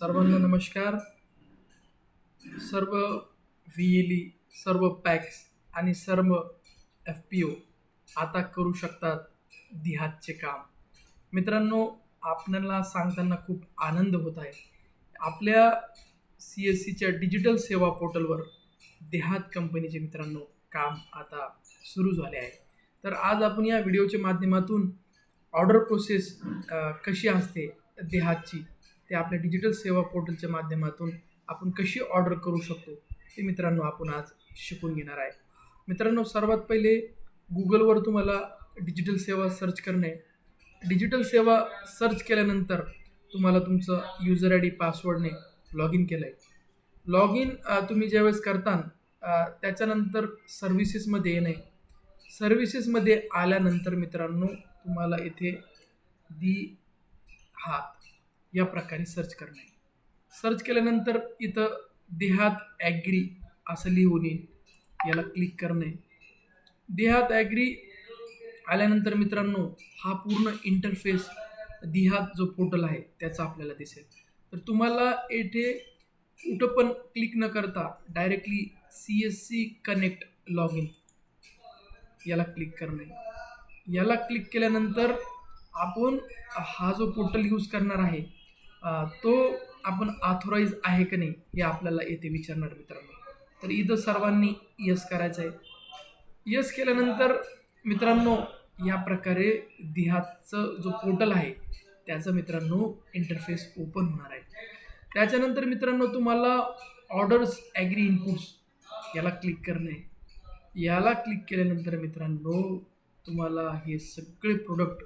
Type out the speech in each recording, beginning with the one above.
सर्वांना नमस्कार. सर्व व्ही सर्व पॅक्स आणि सर्व FPO आता करू शकतात देहातचे काम. मित्रांनो, आपल्याला सांगताना खूप आनंद होत आहे. आपल्या CSCच्या डिजिटल सेवा पोर्टलवर देहात कंपनीचे मित्रांनो काम आता सुरू झाले आहे. तर आज आपण या व्हिडिओच्या माध्यमातून ऑर्डर प्रोसेस कशी असते देहातची, ते आपल्या डिजिटल सेवा पोर्टलच्या माध्यमातून आपण कशी ऑर्डर करू शकतो ते मित्रांनो आपण आज शिकून घेणार आहे. मित्रांनो, सर्वात पहिले गुगलवर तुम्हाला डिजिटल सेवा सर्च करणे. डिजिटल सेवा सर्च केल्यानंतर तुम्हाला तुमचं युजर ID पासवर्डने लॉग इन केलं आहे. लॉग इन तुम्ही ज्यावेळेस करता त्याच्यानंतर सर्व्हिसेसमध्ये येणे. सर्व्हिसेसमध्ये आल्यानंतर मित्रांनो तुम्हाला इथे दी हात या प्रकारे सर्च करणे. सर्च केल्यानंतर इथं देहात ॲग्री असं लिहून येईल, याला क्लिक करणे. देहात ॲग्री आल्यानंतर मित्रांनो हा पूर्ण इंटरफेस देहात जो पोर्टल आहे त्याचा आपल्याला दिसेल. तर तुम्हाला येथे कुठं पण क्लिक न करता directly CSC connect log in याला क्लिक करणे. याला क्लिक केल्यानंतर आपण हा जो पोर्टल यूज करणार आहे तो आपण ऑथोराईज आहे का नाही हे आपल्याला येथे विचारणार मित्रांनो. तर इथं सर्वांनी यस करायचं आहे. यस केल्यानंतर मित्रांनो या प्रकारे देहातचं जो पोर्टल आहे त्याचं मित्रांनो इंटरफेस ओपन होणार आहे. त्याच्यानंतर मित्रांनो तुम्हाला ऑर्डर्स ॲग्री इनपुट्स याला क्लिक करणे. याला क्लिक केल्यानंतर मित्रांनो तुम्हाला हे सगळे प्रोडक्ट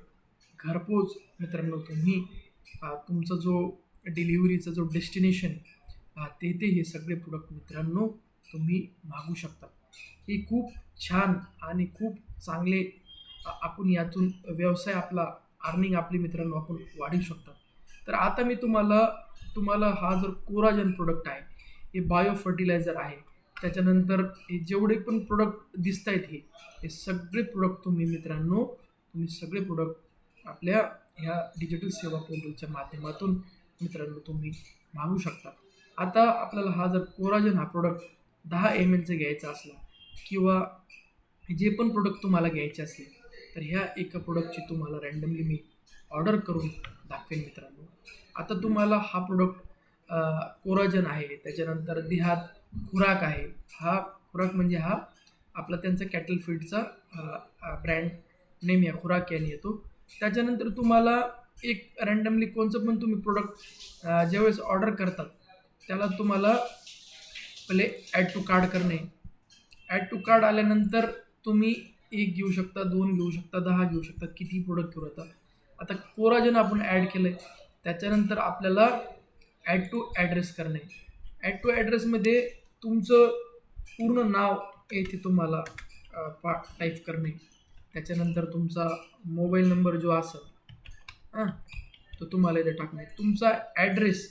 घरपोच मित्रांनो तुम्ही तुमचा जो डिलिव्हरीचा जो डेस्टिनेशन आहे तेथे हे सगळे प्रोडक्ट मित्रांनो तुम्ही मागू शकता. हे खूप छान आणि खूप चांगले आपण यातून व्यवसाय आपला अर्निंग आपली मित्रांनो आपण वाढवू शकतात. तर आता मी तुम्हाला हा जर कोराजन प्रोडक्ट आहे, हे बायो फर्टिलायझर आहे, त्याच्यानंतर हे जेवढे पण प्रोडक्ट दिसत आहेत हे सगळे प्रोडक्ट तुम्ही सगळे प्रोडक्ट आपल्या ह्या डिजिटल सेवा पोर्टलच्या माध्यमातून मित्रांनो तुम्ही मागू शकता. आता आपल्याला हा जर कोराजन हा प्रोडक्ट 10 ml घ्यायचा असला किंवा जे पण प्रोडक्ट तुम्हाला घ्यायचे असले तर ह्या एका प्रोडक्टची तुम्हाला रँडमली मी ऑर्डर करून दाखवेन मित्रांनो. आता तुम्हाला हा प्रोडक्ट कोराजन आहे, त्याच्यानंतर देहात खुराक आहे. हा खुराक म्हणजे हा आपला त्यांचा कॅटल फीडचा ब्रँड नेम या खुराक याने येतो. त्याच्यानंतर तुम्हाला एक रँडमली कोणचं पण तुम्ही प्रोडक्ट ज्यावेळेस ऑर्डर करतात त्याला तुम्हाला पहिले ॲड टू कार्ड करणे. ॲड टू कार्ड आल्यानंतर तुम्ही 1 घेऊ शकता, 2 घेऊ शकता, 10 घेऊ शकता, किती प्रोडक्ट घेऊ आता. आता कोराजन आपण ॲड केलं आहे, त्याच्यानंतर आपल्याला ॲड टू ॲड्रेस करणे. ॲड टू ॲड्रेसमध्ये तुमचं पूर्ण नाव येथे तुम्हाला टाईप करणे. त्याच्यानंतर तुमचा मोबाईल नंबर जो असेल तो तुम्हाला इथे टाकणे. तुमचा ॲड्रेस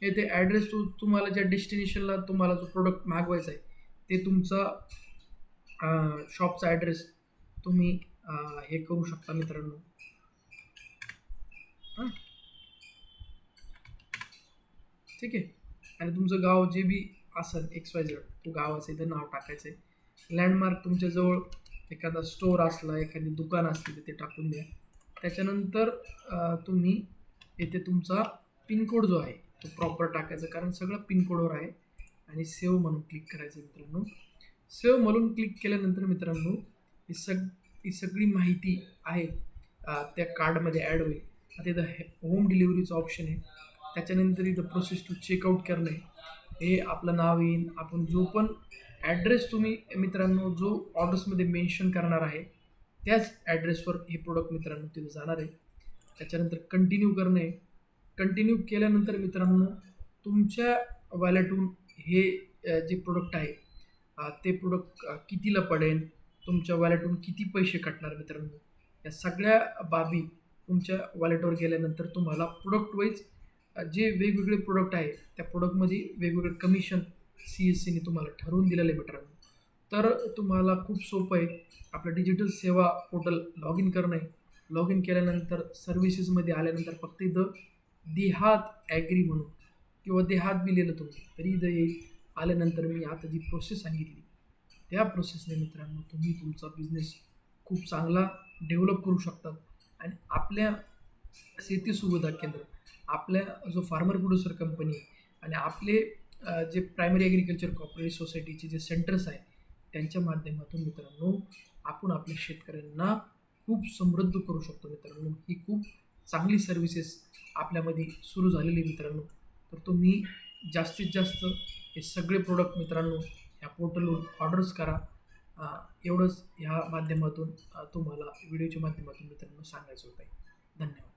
येथे ॲड्रेस तुम्हाला ज्या डेस्टिनेशनला तुम्हाला जो प्रोडक्ट मागवायचा आहे ते तुमचा शॉपचा ॲड्रेस तुम्ही हे करू शकता मित्रांनो. ठीक आहे. आणि तुमचं गाव जे बी असेल XYZ तो गावाचं इथं नाव टाकायचं आहे. लँडमार्क तुमच्याजवळ एखादा स्टोअर असला, एखादी दुकान असली तिथे टाकून द्या. त्याच्यानंतर तुम्ही येथे तुमचा पिनकोड जो आहे तो प्रॉपर टाकायचा, कारण सगळं पिनकोडवर आहे. आणि सेव्ह म्हणून क्लिक करायचं मित्रांनो. सेव्ह म्हणून क्लिक केल्यानंतर मित्रांनो ही सगळी माहिती आहे त्या कार्डमध्ये ॲड होईल. आता इथं होम डिलिव्हरीचं ऑप्शन आहे. त्याच्यानंतर इथं प्रोसेस टू चेकआउट करणे, हे आपलं नाव येईल. आपण जो पण ॲड्रेस तुम्ही मित्रांनो जो ऑर्डर्समध्ये मेन्शन करणार आहे त्याच ॲड्रेसवर हे प्रोडक्ट मित्रांनो तिथं जाणार आहे. त्याच्यानंतर कंटिन्यू करणे. कंटिन्यू केल्यानंतर मित्रांनो तुमच्या वॅलेटहून हे जे प्रोडक्ट आहे ते प्रोडक्ट कितीला पडेल, तुमच्या वॅलेटहून किती पैसे कटणार मित्रांनो, या सगळ्या बाबी तुमच्या वॅलेटवर गेल्यानंतर तुम्हाला प्रोडक्ट वाईज जे वेगवेगळे प्रोडक्ट आहे त्या प्रोडक्टमध्ये वेगवेगळे कमिशन CSCने तुम्हाला ठरवून दिलेलं आहे मित्रांनो. तर तुम्हाला खूप सोपं आहे आपलं डिजिटल सेवा पोर्टल लॉग इन करणे. लॉग इन केल्यानंतर सर्व्हिसेसमध्ये आल्यानंतर फक्त इथं देहात ॲग्री म्हणून किंवा देहात बी लिहिलं तुम्ही तरी इथं येईल. आल्यानंतर मी आता जी प्रोसेस सांगितली त्या प्रोसेसने मित्रांनो तुम्ही तुमचा बिझनेस खूप चांगला डेव्हलप करू शकतात. आणि आपल्या शेती सुविधा केंद्र, आपल्या जो फार्मर प्रोड्युसर कंपनी आणि आपले जे प्रायमरी ॲग्रिकल्चर कॉपरेटिव्ह सोसायटीचे जे सेंटर्स आहे त्यांच्या माध्यमातून मित्रांनो आपण आपल्या शेतकऱ्यांना खूप समृद्ध करू शकतो मित्रांनो. ही खूप चांगली सर्व्हिसेस आपल्यामध्ये सुरू झालेली मित्रांनो. तर तुम्ही जास्तीत जास्त हे सगळे प्रोडक्ट मित्रांनो ह्या पोर्टलवरून ऑर्डर्स करा. एवढंच ह्या माध्यमातून तुम्हाला व्हिडिओच्या माध्यमातून मित्रांनो सांगायचं होतं आहे. धन्यवाद.